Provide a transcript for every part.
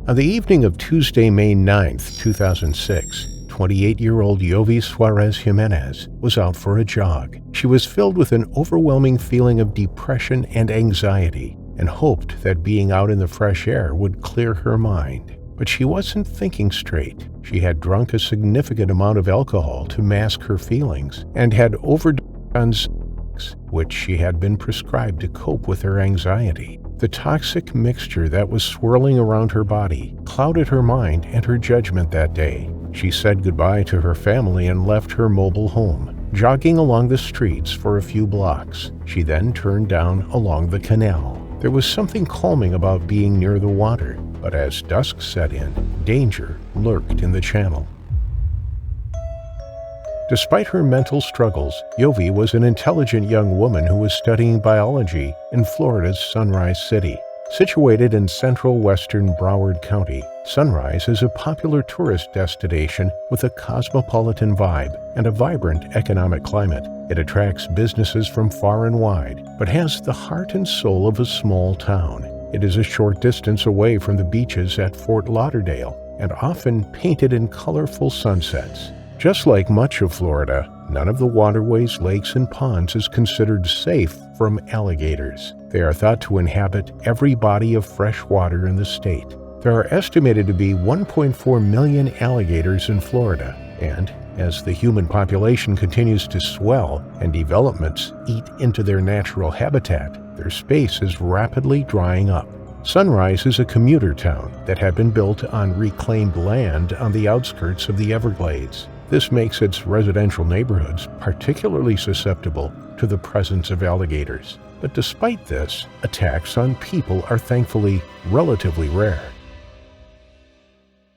On the evening of Tuesday, May 9, 2006, 28-year-old Yovy Suarez-Jimenez was out for a jog. She was filled with an overwhelming feeling of depression and anxiety and hoped that being out in the fresh air would clear her mind. But she wasn't thinking straight. She had drunk a significant amount of alcohol to mask her feelings and had overdosed on Xanax, which she had been prescribed to cope with her anxiety. The toxic mixture that was swirling around her body clouded her mind and her judgment that day. She said goodbye to her family and left her mobile home, jogging along the streets for a few blocks. She then turned down along the canal. There was something calming about being near the water, but as dusk set in, danger lurked in the channel. Despite her mental struggles, Yovy was an intelligent young woman who was studying biology in Florida's Sunrise City. Situated in central western Broward County, Sunrise is a popular tourist destination with a cosmopolitan vibe and a vibrant economic climate. It attracts businesses from far and wide, but has the heart and soul of a small town. It is a short distance away from the beaches at Fort Lauderdale and often painted in colorful sunsets. Just like much of Florida, none of the waterways, lakes, and ponds is considered safe from alligators. They are thought to inhabit every body of fresh water in the state. There are estimated to be 1.4 million alligators in Florida, and as the human population continues to swell and developments eat into their natural habitat, their space is rapidly drying up. Sunrise is a commuter town that had been built on reclaimed land on the outskirts of the Everglades. This makes its residential neighborhoods particularly susceptible to the presence of alligators. But despite this, attacks on people are thankfully relatively rare.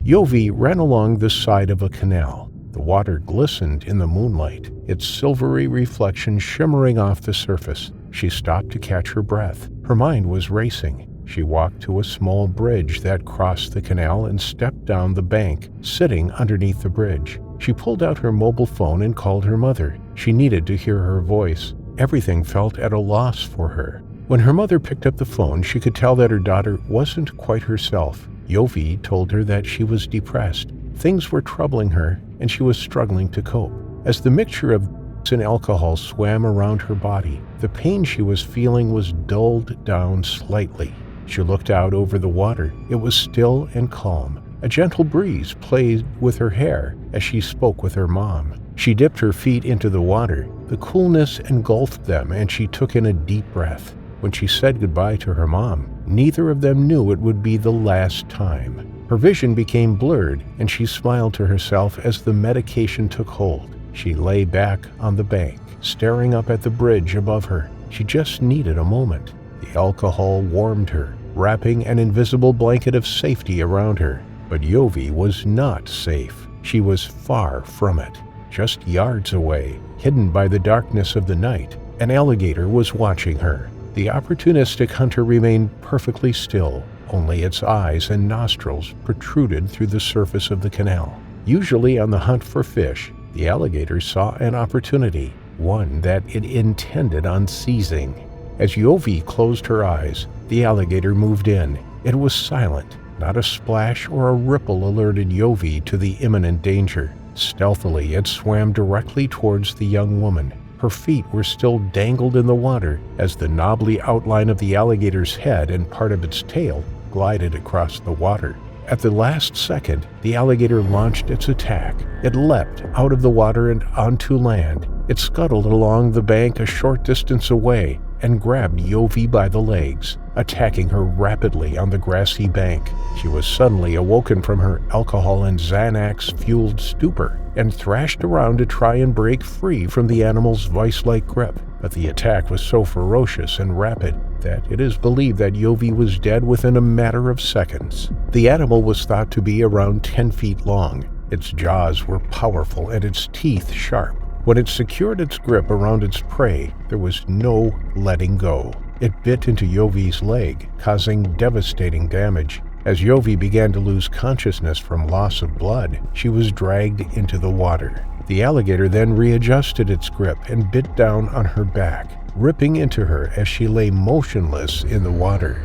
Yovy ran along the side of a canal. The water glistened in the moonlight, its silvery reflection shimmering off the surface. She stopped to catch her breath. Her mind was racing. She walked to a small bridge that crossed the canal and stepped down the bank, sitting underneath the bridge. She pulled out her mobile phone and called her mother. She needed to hear her voice. Everything felt at a loss for her. When her mother picked up the phone, she could tell that her daughter wasn't quite herself. Yovy told her that she was depressed. Things were troubling her, and she was struggling to cope. As the mixture of drugs and alcohol swam around her body, the pain she was feeling was dulled down slightly. She looked out over the water. It was still and calm. A gentle breeze played with her hair as she spoke with her mom. She dipped her feet into the water. The coolness engulfed them, and she took in a deep breath. When she said goodbye to her mom, neither of them knew it would be the last time. Her vision became blurred, and she smiled to herself as the medication took hold. She lay back on the bank, staring up at the bridge above her. She just needed a moment. The alcohol warmed her, wrapping an invisible blanket of safety around her. But Yovy was not safe. She was far from it. Just yards away, hidden by the darkness of the night, an alligator was watching her. The opportunistic hunter remained perfectly still. Only its eyes and nostrils protruded through the surface of the canal. Usually on the hunt for fish, the alligator saw an opportunity, one that it intended on seizing. As Yovy closed her eyes, the alligator moved in. It was silent. Not a splash or a ripple alerted Yovy to the imminent danger. Stealthily, it swam directly towards the young woman. Her feet were still dangled in the water as the knobbly outline of the alligator's head and part of its tail glided across the water. At the last second, the alligator launched its attack. It leapt out of the water and onto land. It scuttled along the bank a short distance away and grabbed Yovy by the legs, attacking her rapidly on the grassy bank. She was suddenly awoken from her alcohol and Xanax-fueled stupor and thrashed around to try and break free from the animal's vice-like grip. But the attack was so ferocious and rapid that it is believed that Yovy was dead within a matter of seconds. The animal was thought to be around 10 feet long. Its jaws were powerful and its teeth sharp. When it secured its grip around its prey, there was no letting go. It bit into Yovy's leg, causing devastating damage. As Yovy began to lose consciousness from loss of blood, she was dragged into the water. The alligator then readjusted its grip and bit down on her back, ripping into her as she lay motionless in the water.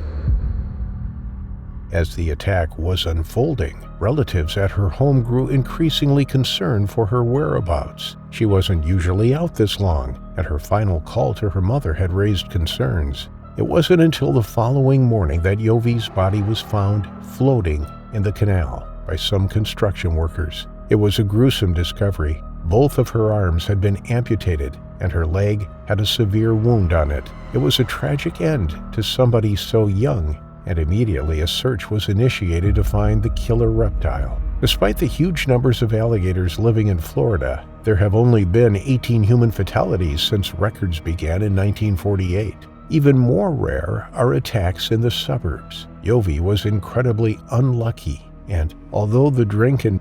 As the attack was unfolding, relatives at her home grew increasingly concerned for her whereabouts. She wasn't usually out this long, and her final call to her mother had raised concerns. It wasn't until the following morning that Yovy's body was found floating in the canal by some construction workers. It was a gruesome discovery. Both of her arms had been amputated, and her leg had a severe wound on it. It was a tragic end to somebody so young, and immediately a search was initiated to find the killer reptile. Despite the huge numbers of alligators living in Florida, there have only been 18 human fatalities since records began in 1948. Even more rare are attacks in the suburbs. Yovy was incredibly unlucky, and although the drink and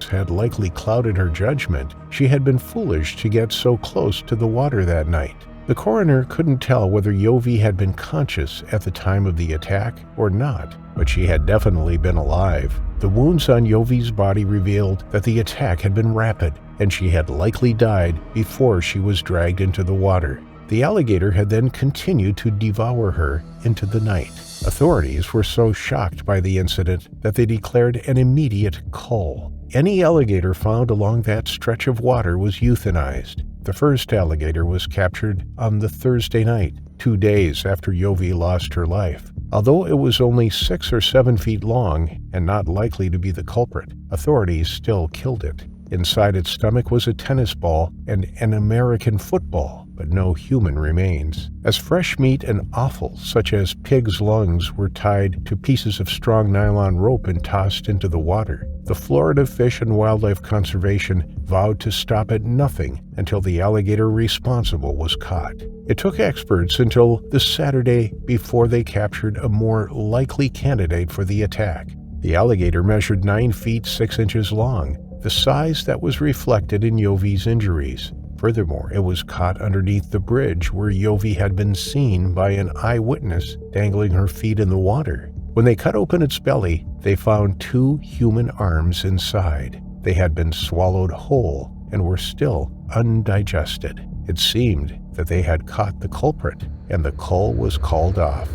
had likely clouded her judgment, she had been foolish to get so close to the water that night. The coroner couldn't tell whether Yovy had been conscious at the time of the attack or not, but she had definitely been alive. The wounds on Yovy's body revealed that the attack had been rapid, and she had likely died before she was dragged into the water. The alligator had then continued to devour her into the night. Authorities were so shocked by the incident that they declared an immediate cull. Any alligator found along that stretch of water was euthanized. The first alligator was captured on the Thursday night, 2 days after Yovy lost her life. Although it was only 6 or 7 feet long and not likely to be the culprit, authorities still killed it. Inside its stomach was a tennis ball and an American football, but no human remains. As fresh meat and offal, such as pig's lungs, were tied to pieces of strong nylon rope and tossed into the water, the Florida Fish and Wildlife Conservation vowed to stop at nothing until the alligator responsible was caught. It took experts until the Saturday before they captured a more likely candidate for the attack. The alligator measured 9 feet 6 inches long, the size that was reflected in Yovy's injuries. Furthermore, it was caught underneath the bridge where Yovy had been seen by an eyewitness dangling her feet in the water. When they cut open its belly, they found 2 human arms inside. They had been swallowed whole and were still undigested. It seemed that they had caught the culprit, and the cull was called off.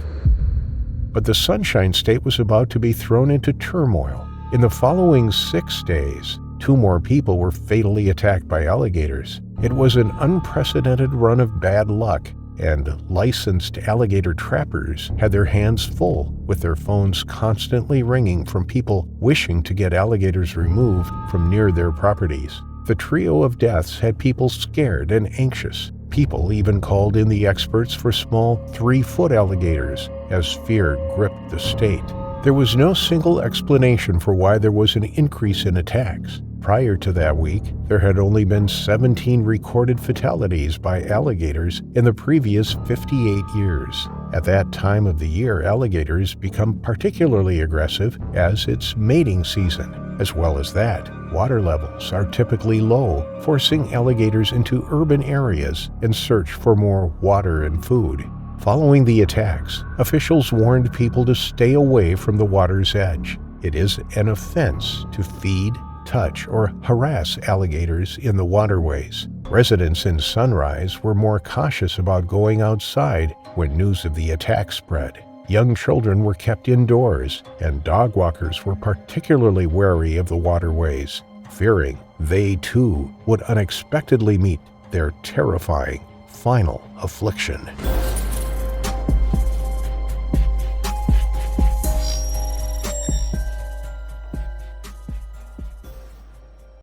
But the Sunshine State was about to be thrown into turmoil. In the following 6 days, 2 more people were fatally attacked by alligators. It was an unprecedented run of bad luck, and licensed alligator trappers had their hands full, with their phones constantly ringing from people wishing to get alligators removed from near their properties. The trio of deaths had people scared and anxious. People even called in the experts for small 3-foot alligators, as fear gripped the state. There was no single explanation for why there was an increase in attacks. Prior to that week, there had only been 17 recorded fatalities by alligators in the previous 58 years. At that time of the year, alligators become particularly aggressive as it's mating season. As well as that, water levels are typically low, forcing alligators into urban areas in search for more water and food. Following the attacks, officials warned people to stay away from the water's edge. It is an offense to feed, touch, or harass alligators in the waterways. Residents in Sunrise were more cautious about going outside when news of the attack spread. Young children were kept indoors, and dog walkers were particularly wary of the waterways, fearing they too would unexpectedly meet their terrifying final affliction.